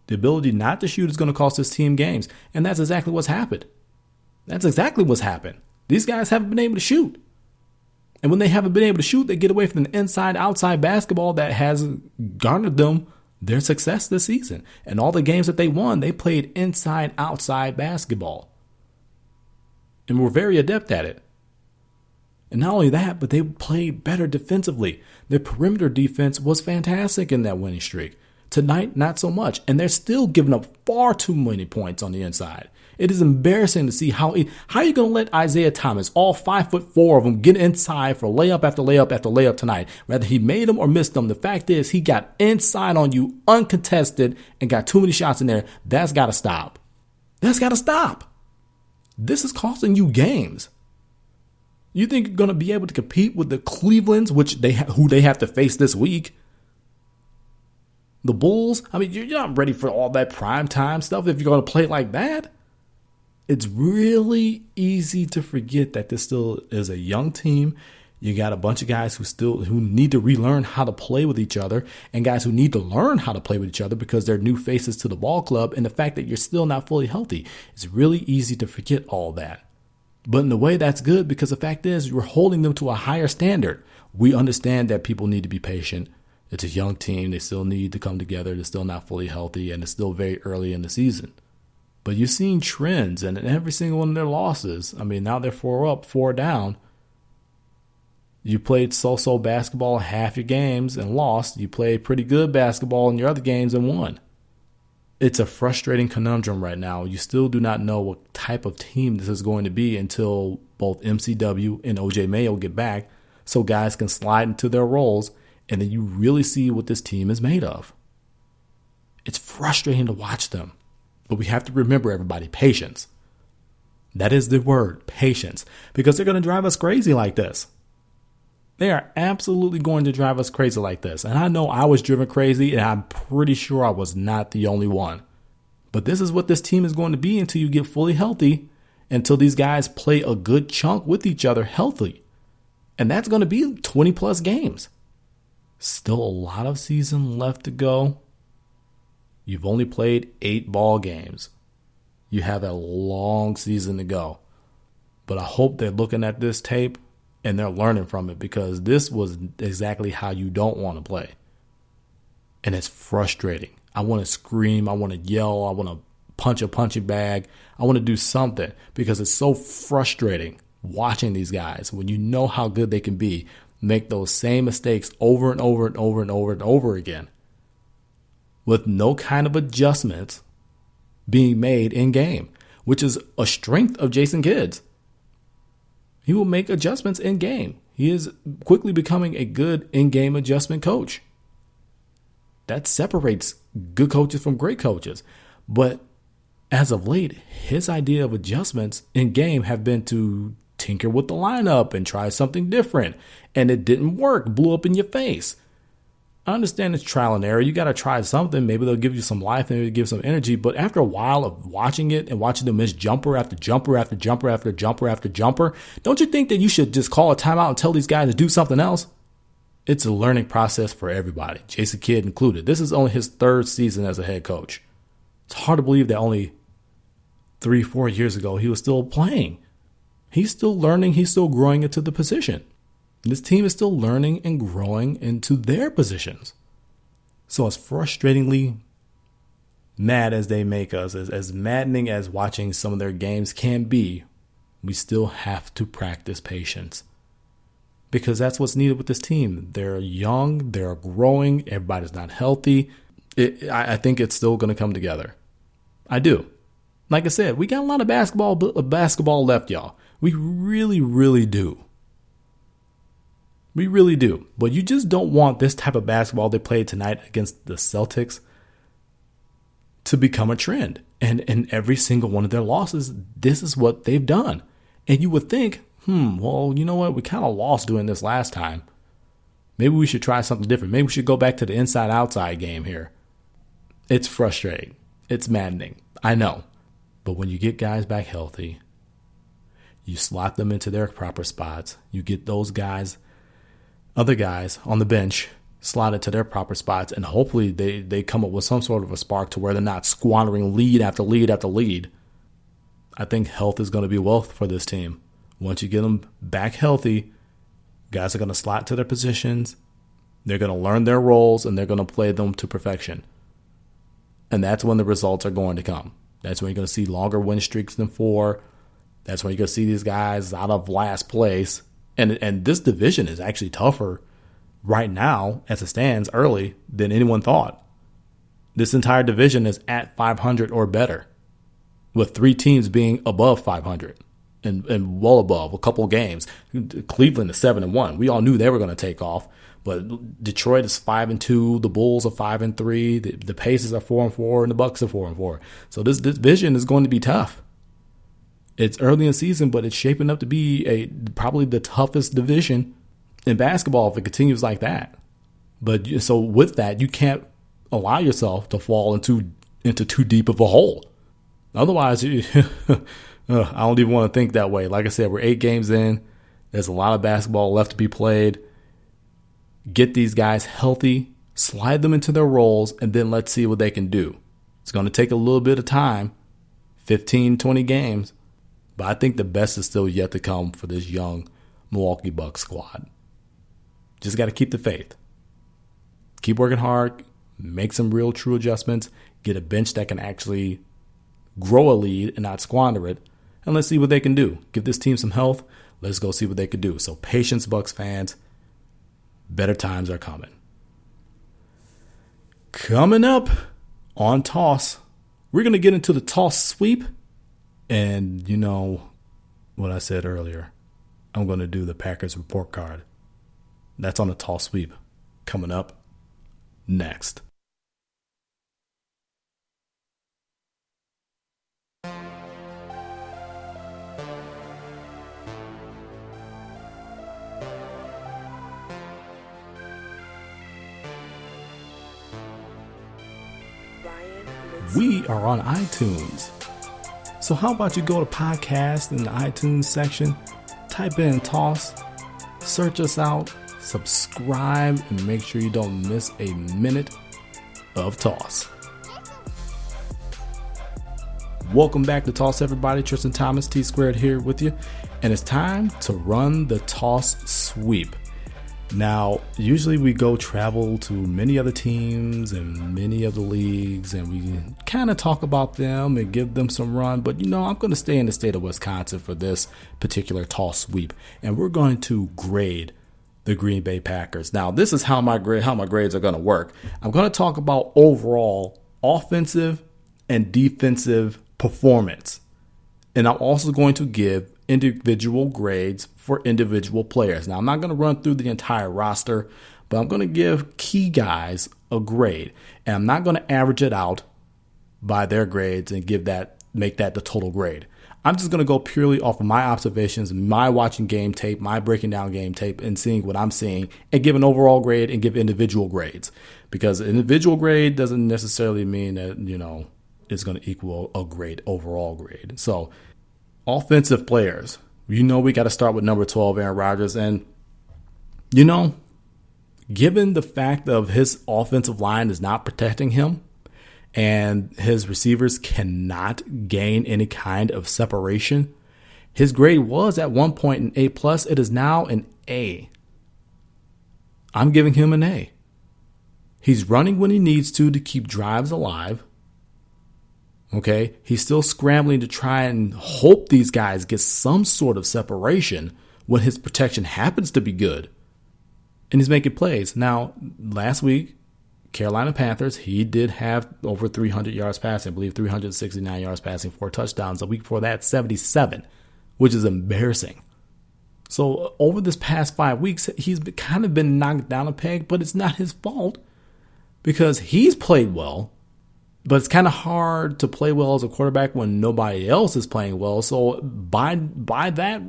A: The ability not to shoot is going to cost this team games. And that's exactly what's happened. These guys haven't been able to shoot. And when they haven't been able to shoot, they get away from the inside-outside basketball that has garnered them their success this season. And all the games that they won, they played inside-outside basketball. And were very adept at it. And not only that, but they played better defensively. Their perimeter defense was fantastic in that winning streak. Tonight, not so much. And they're still giving up far too many points on the inside. It is embarrassing to see how are you going to let Isaiah Thomas, all 5'4" of them, get inside for layup after layup after layup tonight. Whether he made them or missed them, the fact is he got inside on you uncontested and got too many shots in there. That's got to stop. This is costing you games. You think you're going to be able to compete with the Clevelands, who they have to face this week? The Bulls? You're not ready for all that primetime stuff if you're going to play like that. It's really easy to forget that this still is a young team. You got a bunch of guys who need to relearn how to play with each other, and guys who need to learn how to play with each other because they're new faces to the ball club, and the fact that you're still not fully healthy. It's really easy to forget all that. But in a way, that's good because the fact is you're holding them to a higher standard. We understand that people need to be patient. It's a young team. They still need to come together. They're still not fully healthy, and it's still very early in the season. But you've seen trends, and in every single one of their losses, now they're 4 up, 4 down. You played so-so basketball half your games and lost. You played pretty good basketball in your other games and won. It's a frustrating conundrum right now. You still do not know what type of team this is going to be until both MCW and OJ Mayo get back so guys can slide into their roles, and then you really see what this team is made of. It's frustrating to watch them. But we have to remember, everybody, patience. That is the word, patience. Because they're going to drive us crazy like this. They are absolutely going to drive us crazy like this. And I know I was driven crazy, and I'm pretty sure I was not the only one. But this is what this team is going to be until you get fully healthy, until these guys play a good chunk with each other healthy. And that's going to be 20-plus games. Still a lot of season left to go. You've only played 8 ball games. You have a long season to go. But I hope they're looking at this tape and they're learning from it, because this was exactly how you don't want to play. And it's frustrating. I want to scream. I want to yell. I want to punch a punching bag. I want to do something, because it's so frustrating watching these guys when you know how good they can be make those same mistakes over and over and over and over and over again, with no kind of adjustments being made in game, which is a strength of Jason Kidd. He will make adjustments in game. He is quickly becoming a good in-game adjustment coach. That separates good coaches from great coaches. But as of late, his idea of adjustments in game have been to tinker with the lineup and try something different. And it didn't work, blew up in your face. I understand it's trial and error. You got to try something. Maybe they'll give you some life, maybe give some energy. But after a while of watching it and watching them miss jumper after jumper after jumper after jumper after jumper, don't you think that you should just call a timeout and tell these guys to do something else? It's a learning process for everybody, Jason Kidd included. This is only his third season as a head coach. It's hard to believe that only 3-4 years ago he was still playing. He's still learning. He's still growing into the position. This team is still learning and growing into their positions. So as frustratingly mad as they make us, as maddening as watching some of their games can be, we still have to practice patience. Because that's what's needed with this team. They're young, they're growing, everybody's not healthy. I think it's still going to come together. I do. Like I said, we got a lot of basketball left, y'all. We really, really do. We really do. But you just don't want this type of basketball they played tonight against the Celtics to become a trend. And in every single one of their losses, this is what they've done. And you would think, well, you know what? We kind of lost doing this last time. Maybe we should try something different. Maybe we should go back to the inside-outside game here. It's frustrating. It's maddening. I know. But when you get guys back healthy, you slot them into their proper spots. You get those guys, other guys on the bench, slotted to their proper spots, and hopefully they come up with some sort of a spark to where they're not squandering lead after lead after lead. I think health is going to be wealth for this team. Once you get them back healthy, guys are going to slot to their positions. They're going to learn their roles, and they're going to play them to perfection. And that's when the results are going to come. That's when you're going to see longer win streaks than 4. That's when you're going to see these guys out of last place. And this division is actually tougher right now, as it stands early, than anyone thought. This entire division is at 500 or better, with 3 teams being above 500 and well above a couple of games. Cleveland is 7-1. We all knew they were going to take off, but Detroit is 5-2. The Bulls are 5-3. The Pacers are 4-4, and the Bucks are 4-4. So this division is going to be tough. It's early in the season, but it's shaping up to be probably the toughest division in basketball if it continues like that. But so with that, you can't allow yourself to fall into too deep of a hole. Otherwise, I don't even want to think that way. Like I said, we're 8 games in. There's a lot of basketball left to be played. Get these guys healthy, slide them into their roles, and then let's see what they can do. It's going to take a little bit of time, 15, 20 games. But I think the best is still yet to come for this young Milwaukee Bucks squad. Just got to keep the faith. Keep working hard. Make some real true adjustments. Get a bench that can actually grow a lead and not squander it. And let's see what they can do. Give this team some health. Let's go see what they can do. So patience, Bucks fans. Better times are coming. Coming up on Toss, we're going to get into the Toss sweep. And you know what I said earlier, I'm going to do the Packers report card. That's on the Toss sweep coming up next. We are on iTunes. So how about you go to podcast in the iTunes section, type in Toss, search us out, subscribe, and make sure you don't miss a minute of Toss. Welcome back to Toss, everybody. Tristan Thomas, T Squared here with you. And it's time to run the Toss sweep. Now, usually we go travel to many other teams and many other leagues, and we kind of talk about them and give them some run. But, you know, I'm going to stay in the state of Wisconsin for this particular Toss sweep, and we're going to grade the Green Bay Packers. Now, this is how my grades are going to work. I'm going to talk about overall offensive and defensive performance, and I'm also going to give individual grades for individual players. Now, I'm not going to run through the entire roster, but I'm going to give key guys a grade. And I'm not going to average it out by their grades and give that make that the total grade. I'm just going to go purely off of my observations, my watching game tape, my breaking down game tape, and seeing what I'm seeing, and give an overall grade and give individual grades. Because an individual grade doesn't necessarily mean that, it's going to equal a great overall grade. So, offensive players, we got to start with number 12, Aaron Rodgers. And, given the fact of his offensive line is not protecting him, and his receivers cannot gain any kind of separation, his grade was at one point an A+. It is now an A. I'm giving him an A. He's running when he needs to keep drives alive. Okay? He's still scrambling to try and hope these guys get some sort of separation when his protection happens to be good. And he's making plays. Now, last week, Carolina Panthers, he did have over 300 yards passing. I believe 369 yards passing, 4 touchdowns. A week before that, 77, which is embarrassing. So over this past 5 weeks, he's kind of been knocked down a peg, but it's not his fault because he's played well. But it's kind of hard to play well as a quarterback when nobody else is playing well. So by that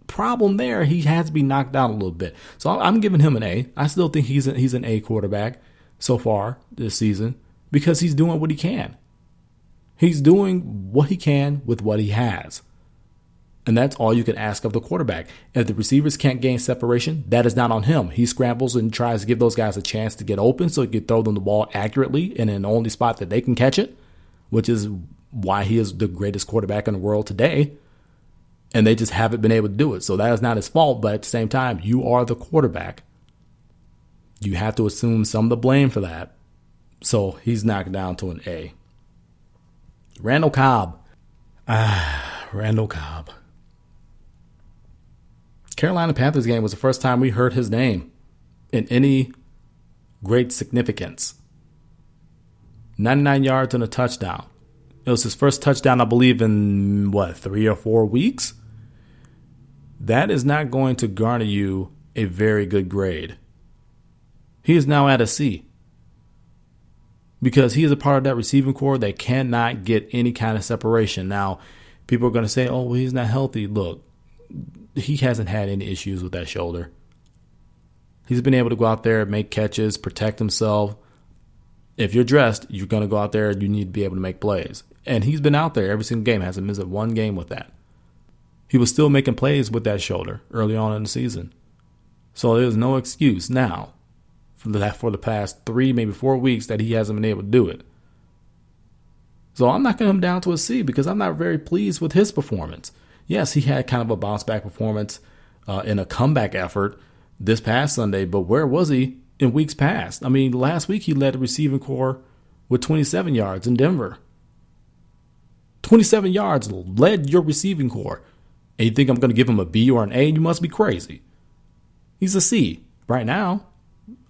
A: problem there, he has to be knocked down a little bit. So I'm giving him an A. I still think he's an A quarterback so far this season because he's doing what he can. He's doing what he can with what he has. And that's all you can ask of the quarterback. If the receivers can't gain separation, that is not on him. He scrambles and tries to give those guys a chance to get open so he can throw them the ball accurately and in the only spot that they can catch it, which is why he is the greatest quarterback in the world today. And they just haven't been able to do it. So that is not his fault. But at the same time, you are the quarterback. You have to assume some of the blame for that. So he's knocked down to an A. Randall Cobb. Randall Cobb. Carolina Panthers game was the first time we heard his name in any great significance. 99 yards and a touchdown. It was his first touchdown, I believe, in 3 or 4 weeks? That is not going to garner you a very good grade. He is now at a C. Because he is a part of that receiving core that cannot get any kind of separation. Now, people are going to say, oh, well, he's not healthy. Look, he hasn't had any issues with that shoulder. He's been able to go out there, make catches, protect himself. If you're dressed, you're going to go out there and you need to be able to make plays. And he's been out there every single game. Hasn't missed one game with that. He was still making plays with that shoulder early on in the season. So there's no excuse now for the past 3, maybe 4 weeks that he hasn't been able to do it. So I'm knocking him down to a C because I'm not very pleased with his performance. Yes, he had kind of a bounce back performance in a comeback effort this past Sunday, but where was he in weeks past? I mean, last week he led the receiving core with 27 yards in Denver. 27 yards led your receiving core. And you think I'm going to give him a B or an A? You must be crazy. He's a C right now.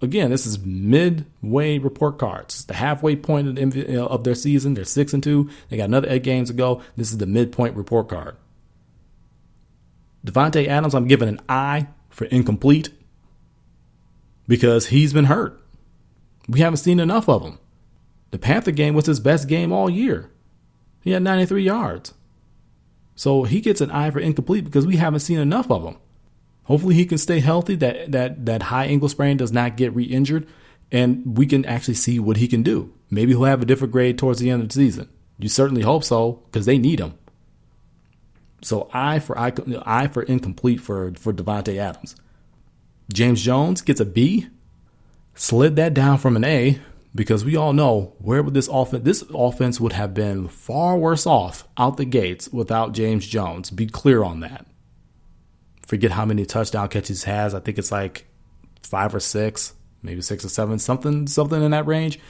A: Again, this is midway report cards. It's the halfway point of their season. They're 6-2. They got another 8 games to go. This is the midpoint report card. Davante Adams, I'm giving an I for incomplete because he's been hurt. We haven't seen enough of him. The Panther game was his best game all year. He had 93 yards. So he gets an I for incomplete because we haven't seen enough of him. Hopefully he can stay healthy, that high ankle sprain does not get re-injured, and we can actually see what he can do. Maybe he'll have a different grade towards the end of the season. You certainly hope so because they need him. So I for incomplete for Davante Adams. James Jones gets a B. Slid that down from an A because we all know where would this offense would have been far worse off out the gates without James Jones. Be clear on that. Forget how many touchdown catches he has. I think it's like 5 or 6, maybe 6 or 7, something in that range.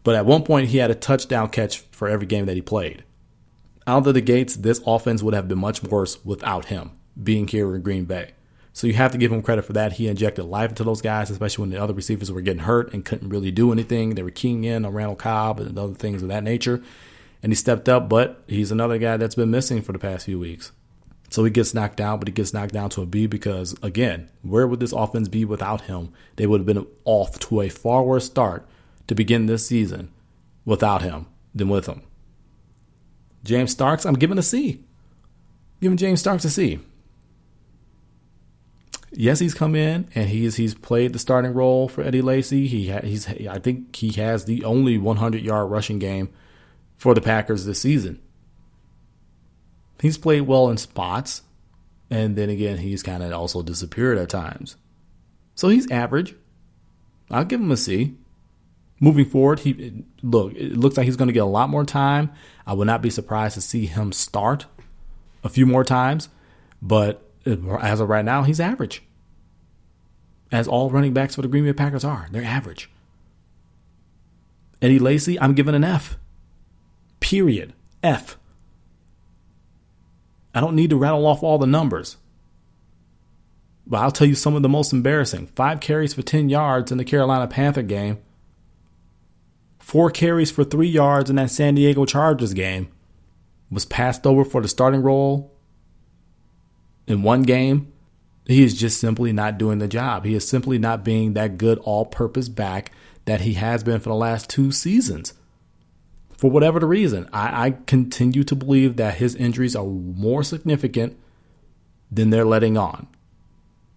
A: But at one point he had a touchdown catch for every game that he played. Out of the gates, this offense would have been much worse without him being here in Green Bay. So you have to give him credit for that. He injected life into those guys, especially when the other receivers were getting hurt and couldn't really do anything. They were keying in on Randall Cobb and other things of that nature. And he stepped up, but he's another guy that's been missing for the past few weeks. So he gets knocked down, but he gets knocked down to a B because, again, where would this offense be without him? They would have been off to a far worse start to begin this season without him than with him. James Starks, I'm giving a C. Giving James Starks a C. Yes, he's come in and he's played the starting role for Eddie Lacy. I think he has the only 100-yard rushing game for the Packers this season. He's played well in spots, and then again, he's kind of also disappeared at times. So he's average. I'll give him a C. Moving forward, it looks like he's going to get a lot more time. I would not be surprised to see him start a few more times, but as of right now, he's average. As all running backs for the Green Bay Packers are. They're average. Eddie Lacy, I'm giving an F. Period. F. I don't need to rattle off all the numbers. But I'll tell you some of the most embarrassing. 5 carries for 10 yards in the Carolina Panther game. 4 carries for 3 yards in that San Diego Chargers game. Was passed over for the starting role in one game. He is just simply not doing the job. He is simply not being that good all-purpose back that he has been for the last 2 seasons. For whatever the reason, I continue to believe that his injuries are more significant than they're letting on.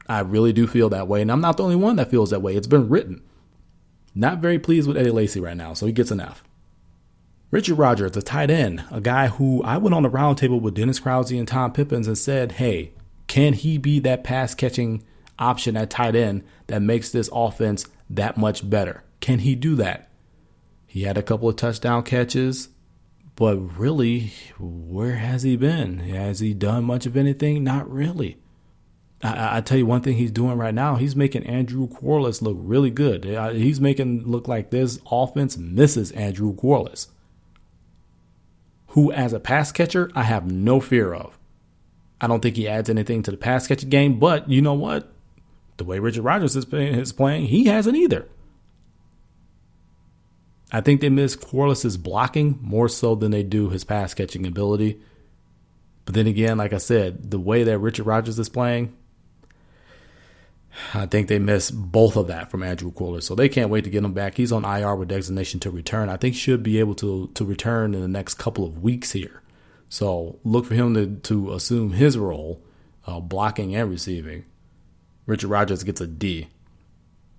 A: I really do feel that way, and I'm not the only one that feels that way. It's been written. Not very pleased with Eddie Lacy right now, so he gets an F. Richard Rodgers, the tight end, a guy who I went on the roundtable with Dennis Krause and Tom Pippins and said, hey, can he be that pass-catching option at tight end that makes this offense that much better? Can he do that? He had a couple of touchdown catches, but really, where has he been? Has he done much of anything? Not really. I tell you one thing he's doing right now, he's making Andrew Quarless look really good. He's making look like this offense misses Andrew Quarless, who as a pass catcher, I have no fear of. I don't think he adds anything to the pass catching game, but you know what? The way Richard Rodgers is playing, he hasn't either. I think they miss Quarless's blocking more so than they do his pass catching ability. But then again, like I said, the way that Richard Rodgers is playing, I think they miss both of that from Andrew Quarless. So they can't wait to get him back. He's on IR with designation to return. I think he should be able to return in the next couple of weeks here. So look for him to assume his role, blocking and receiving. Richard Rodgers gets a D.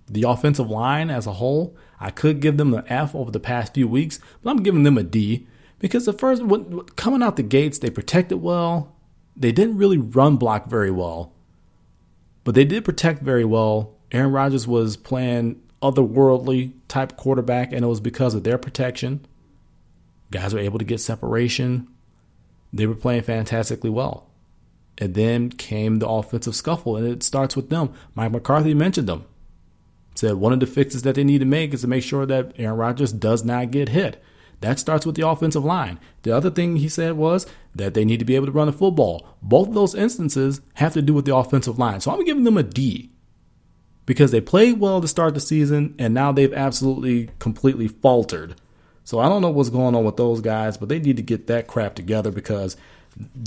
A: The offensive line as a whole, I could give them an F over the past few weeks, but I'm giving them a D because the first, coming out the gates, they protected well. They didn't really run block very well, but they did protect very well. Aaron Rodgers was playing otherworldly type quarterback, and it was because of their protection. Guys were able to get separation. They were playing fantastically well. And then came the offensive scuffle, and it starts with them. Mike McCarthy mentioned them. Said one of the fixes that they need to make is to make sure that Aaron Rodgers does not get hit. That starts with the offensive line. The other thing he said was that they need to be able to run the football. Both of those instances have to do with the offensive line. So I'm giving them a D because they played well to start the season, and now they've absolutely, completely faltered. So I don't know what's going on with those guys, but they need to get that crap together because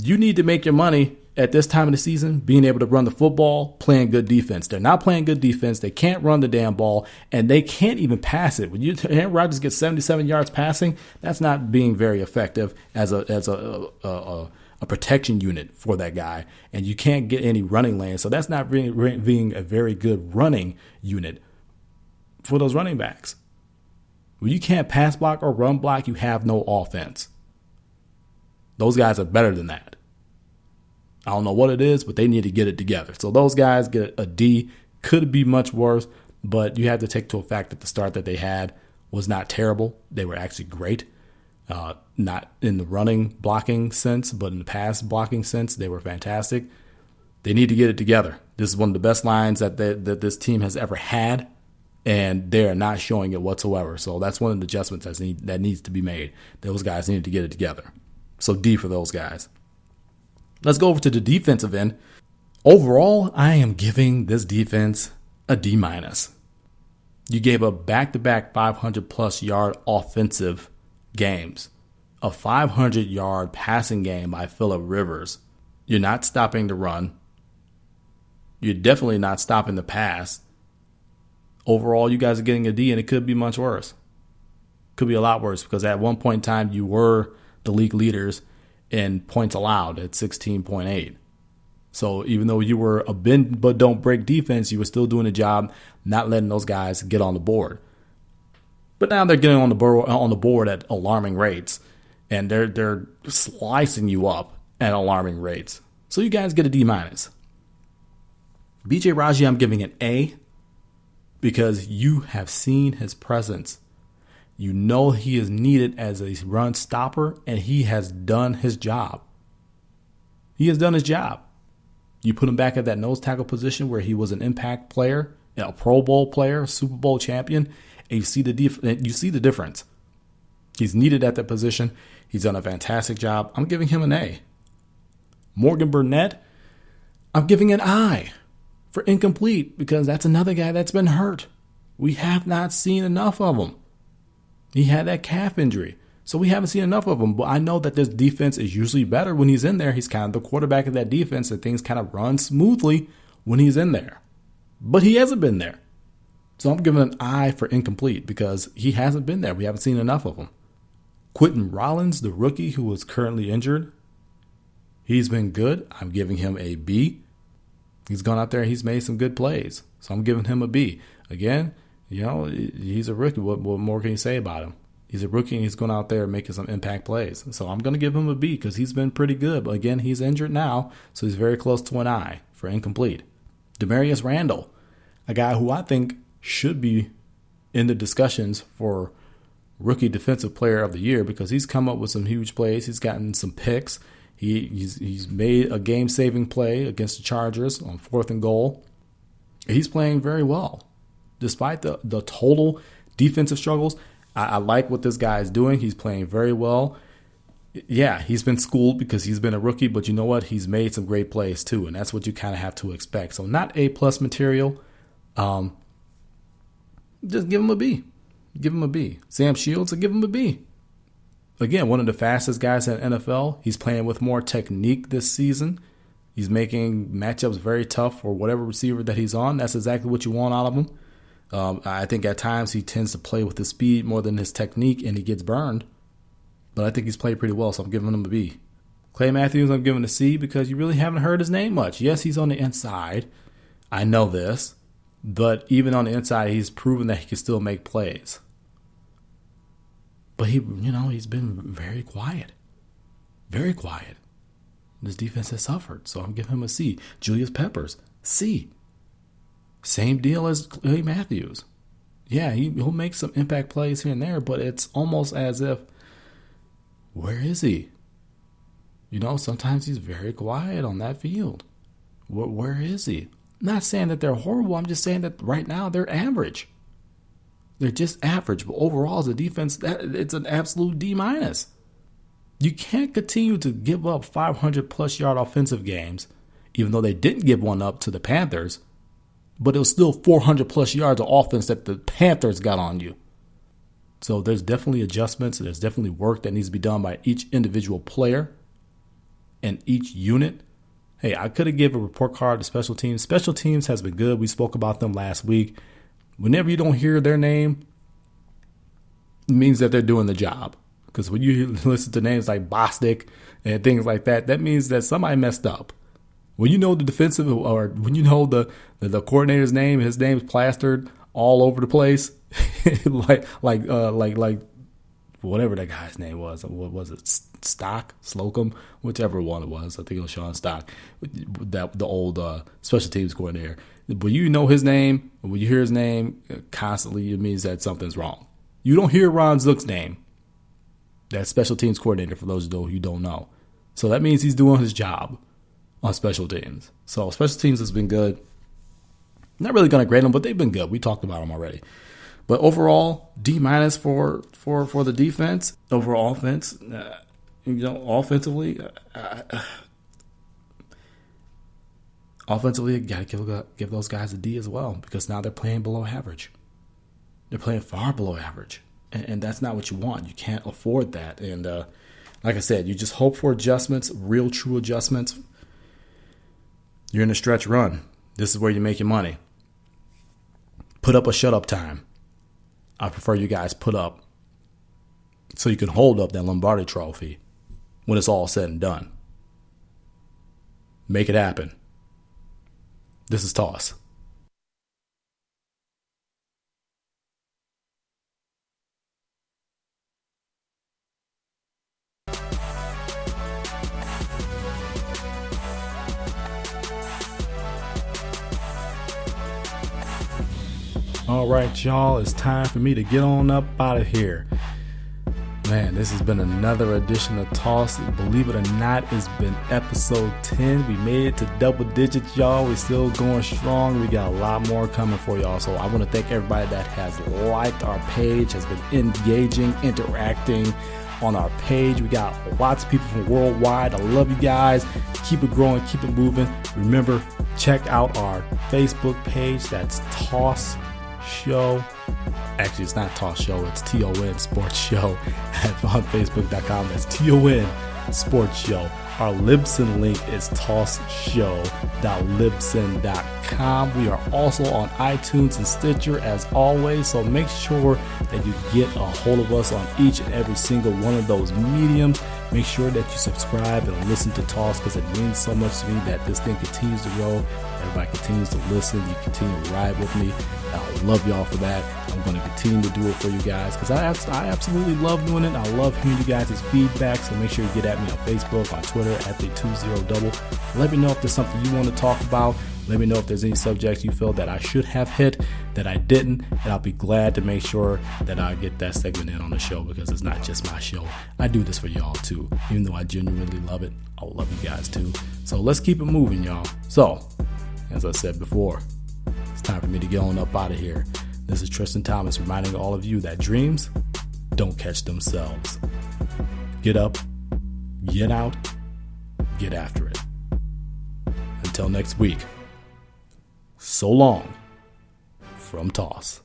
A: you need to make your money at this time of the season being able to run the football, playing good defense. They're not playing good defense. They can't run the damn ball, and they can't even pass it. When Aaron Rodgers gets 77 yards passing, that's not being very effective as a protection unit for that guy, and you can't get any running lanes. So that's not really being a very good running unit for those running backs. When you can't pass block or run block, you have no offense. Those guys are better than that. I don't know what it is, but they need to get it together. So those guys get a D. Could be much worse, but you have to take to a fact that the start that they had was not terrible. They were actually great. Not in the running blocking sense, but in the pass blocking sense, they were fantastic. They need to get it together. This is one of the best lines that this team has ever had, and they're not showing it whatsoever. So that's one of the adjustments that needs to be made. Those guys need to get it together. So D for those guys. Let's go over to the defensive end. Overall, I am giving this defense a D-. You gave up back-to-back 500-plus yard offensive games. A 500-yard passing game by Phillip Rivers. You're not stopping the run. You're definitely not stopping the pass. Overall, you guys are getting a D, and it could be much worse. Could be a lot worse because at one point in time, you were the league leaders in points allowed at 16.8. So even though you were a bend but don't break defense, you were still doing a job not letting those guys get on the board. But now they're getting on the board at alarming rates, and they're slicing you up at alarming rates. So you guys get a D-. BJ Raji, I'm giving an A because you have seen his presence. You know he is needed as a run stopper, and he has done his job. He has done his job. You put him back at that nose tackle position where he was an impact player, a Pro Bowl player, Super Bowl champion, and you see the difference. He's needed at that position. He's done a fantastic job. I'm giving him an A. Morgan Burnett, I'm giving an I for incomplete because that's another guy that's been hurt. We have not seen enough of him. He had that calf injury, so we haven't seen enough of him. But I know that this defense is usually better when he's in there. He's kind of the quarterback of that defense, and things kind of run smoothly when he's in there. But he hasn't been there. So I'm giving an I for incomplete because he hasn't been there. We haven't seen enough of him. Quentin Rollins, the rookie who is currently injured, he's been good. I'm giving him a B. He's gone out there and he's made some good plays. So I'm giving him a B. Again, he's a rookie. What more can you say about him? He's a rookie and he's going out there making some impact plays. So I'm going to give him a B because he's been pretty good. But again, he's injured now, so he's very close to an I for incomplete. Demarius Randall, a guy who I think should be in the discussions for Rookie Defensive Player of the Year because he's come up with some huge plays. He's gotten some picks. He's made a game-saving play against the Chargers on 4th and goal. He's playing very well. Despite the total defensive struggles, I like what this guy is doing. He's playing very well. Yeah, he's been schooled because he's been a rookie, but you know what? He's made some great plays too, and that's what you kind of have to expect. So not A-plus material. Just give him a B. Give him a B. Sam Shields, give him a B. Again, one of the fastest guys in the NFL. He's playing with more technique this season. He's making matchups very tough for whatever receiver that he's on. That's exactly what you want out of him. I think at times he tends to play with his speed more than his technique, and he gets burned. But I think he's played pretty well, so I'm giving him a B. Clay Matthews, I'm giving a C because you really haven't heard his name much. Yes, he's on the inside. I know this. But even on the inside, he's proven that he can still make plays. But he's been very quiet. Very quiet. This defense has suffered, so I'm giving him a C. Julius Peppers, C. Same deal as Clay Matthews. Yeah, he'll make some impact plays here and there, but it's almost as if, where is he? Sometimes he's very quiet on that field. Where is he? I'm not saying that they're horrible. I'm just saying that right now they're average. They're just average. But overall, as a defense, it's an absolute D-. You can't continue to give up 500-plus yard offensive games, even though they didn't give one up to the Panthers, but it was still 400-plus yards of offense that the Panthers got on you. So there's definitely adjustments. There's definitely work that needs to be done by each individual player and each unit. Hey, I could have given a report card to special teams. Special teams has been good. We spoke about them last week. Whenever you don't hear their name, it means that they're doing the job. Because when you listen to names like Bostic and things like that, that means that somebody messed up. When you know the defensive or when you know the coordinator's name, his name's plastered all over the place, like whatever that guy's name was. What was it? Slocum, whichever one it was. I think it was Sean Stock, the old special teams coordinator. When you know his name, when you hear his name constantly, it means that something's wrong. You don't hear Ron Zook's name. That's special teams coordinator, for those who don't know. So that means he's doing his job on special teams. So special teams has been good. Not really going to grade them, but they've been good. We talked about them already. But overall, D- for the defense. Overall offense, offensively, you got to give those guys a D as well, because now they're playing below average. They're playing far below average, and that's not what you want. You can't afford that. And like I said, you just hope for adjustments, real, true adjustments. You're in a stretch run. This is where you make your money. Put up a shut-up time. I prefer you guys put up so you can hold up that Lombardi trophy when it's all said and done. Make it happen. This is Toss. All right, y'all, it's time for me to get on up out of here. Man, this has been another edition of Toss. Believe it or not, it's been episode 10. We made it to double digits, y'all. We're still going strong. We got a lot more coming for y'all. So I want to thank everybody that has liked our page, has been engaging, interacting on our page. We got lots of people from worldwide. I love you guys. Keep it growing, keep it moving. Remember, check out our Facebook page. That's Toss Show. Actually, it's not Toss Show, it's TON Sports Show on Facebook.com. That's TON Sports Show. Our Libsyn link is tossshow.libsyn.com. We are also on iTunes and Stitcher as always, so make sure that you get a hold of us on each and every single one of those mediums. Make sure that you subscribe and listen to Toss, because it means so much to me that this thing continues to grow. Everybody continues to listen. You continue to ride with me. I love y'all for that. I'm going to continue to do it for you guys because I absolutely love doing it. I love hearing you guys' feedback. So make sure you get at me on Facebook, on Twitter, @the20double. Let me know if there's something you want to talk about. Let me know if there's any subjects you feel that I should have hit that I didn't, and I'll be glad to make sure that I get that segment in on the show, because it's not just my show. I do this for y'all too. Even though I genuinely love it, I love you guys too. So let's keep it moving, y'all. So, as I said before, it's time for me to get on up out of here. This is Tristan Thomas reminding all of you that dreams don't catch themselves. Get up, get out, get after it. Until next week, so long from Toss.